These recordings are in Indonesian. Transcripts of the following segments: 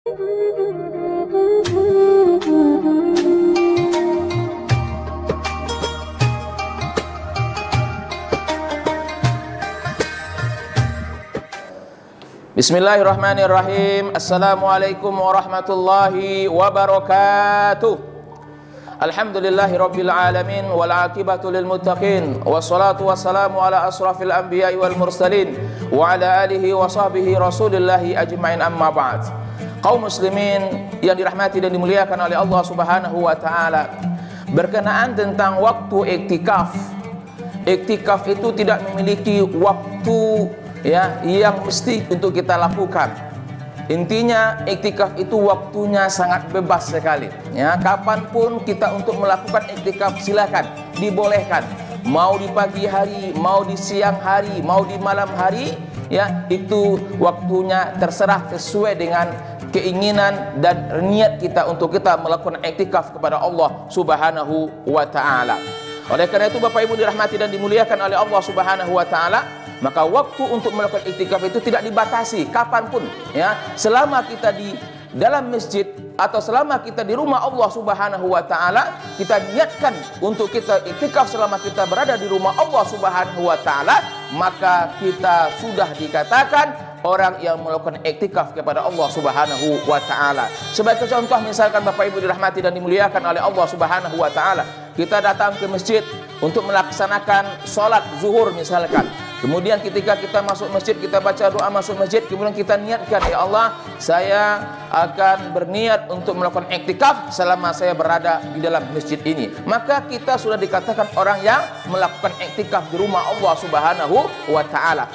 Bismillahirrahmanirrahim. Assalamualaikum warahmatullahi wabarakatuh. Alhamdulillahi rabbil alamin wal aqibatu lil muttaqin wassalatu wassalamu ala asrafil anbiya'i wal mursalin wa ala alihi wa sahbihi rasulillahi ajma'in, amma ba'd. Kaum muslimin yang dirahmati dan dimuliakan oleh Allah Subhanahu wa taala, berkenaan tentang waktu iktikaf. Iktikaf itu tidak memiliki waktu yang mesti untuk kita lakukan. Intinya iktikaf itu waktunya sangat bebas sekali. Kapanpun kita untuk melakukan iktikaf silakan, dibolehkan. Mau di pagi hari, mau di siang hari, mau di malam hari, itu waktunya terserah sesuai dengan keinginan dan niat kita untuk kita melakukan iktikaf kepada Allah Subhanahu wa taala. Oleh karena itu Bapak Ibu dirahmati dan dimuliakan oleh Allah Subhanahu wa taala, maka waktu untuk melakukan iktikaf itu tidak dibatasi kapanpun, selama kita di dalam masjid atau selama kita di rumah Allah Subhanahu wa taala, kita niatkan untuk kita iktikaf selama kita berada di rumah Allah Subhanahu wa taala, maka kita sudah dikatakan orang yang melakukan iktikaf kepada Allah Subhanahu wa taala. Sebagai contoh, misalkan Bapak Ibu dirahmati dan dimuliakan oleh Allah Subhanahu wa taala, kita datang ke masjid untuk melaksanakan sholat zuhur misalkan. Kemudian ketika kita masuk masjid, kita baca doa masuk masjid, kemudian kita niatkan, ya Allah, saya akan berniat untuk melakukan iktikaf selama saya berada di dalam masjid ini. Maka kita sudah dikatakan orang yang melakukan iktikaf di rumah Allah Subhanahu wa taala.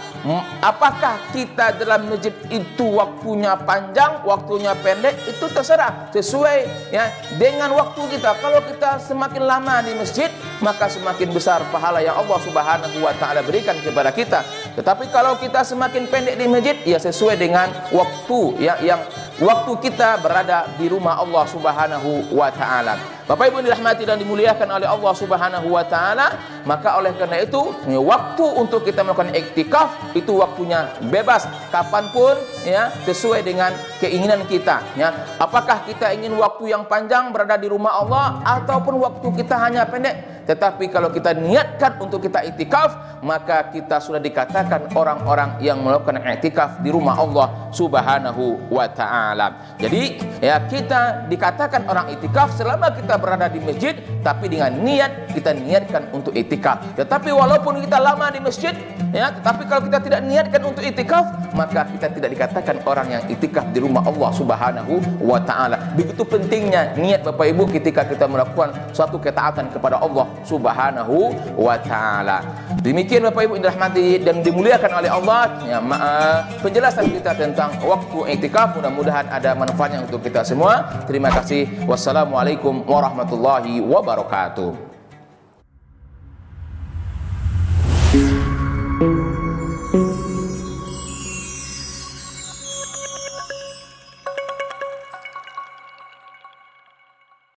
Apakah kita dalam masjid itu waktunya panjang, waktunya pendek, itu terserah sesuai dengan waktu kita. Kalau kita semakin lama di masjid, maka semakin besar pahala yang Allah Subhanahu wa taala berikan kepada kita. Tetapi kalau kita semakin pendek di masjid, sesuai dengan waktu yang waktu kita berada di rumah Allah Subhanahu wa taala. Bapak Ibu dirahmati dan dimuliakan oleh Allah Subhanahu wa taala, maka oleh karena itu waktu untuk kita melakukan iktikaf itu waktunya bebas kapanpun, sesuai dengan keinginan kita. Apakah kita ingin waktu yang panjang berada di rumah Allah ataupun waktu kita hanya pendek? Tetapi kalau kita niatkan untuk kita iktikaf, maka kita sudah dikatakan orang-orang yang melakukan iktikaf di rumah Allah Subhanahu wa taala. Jadi kita dikatakan orang iktikaf selama kita berada di masjid, tapi dengan niat kita niatkan untuk iktikaf. Tetapi walaupun kita lama di masjid, tetapi kalau kita tidak niatkan untuk iktikaf, maka kita tidak dikatakan orang yang iktikaf di rumah Allah Subhanahu wa taala. Begitu pentingnya niat Bapak Ibu ketika kita melakukan suatu ketaatan kepada Allah Subhanahu wa taala. Demikian Bapak Ibu dirahmati dan dimuliakan oleh Allah, penjelasan kita tentang waktu iktikaf. Mudah-mudahan ada manfaatnya untuk kita semua. Terima kasih. Wassalamualaikum warahmatullahi wabarakatuh.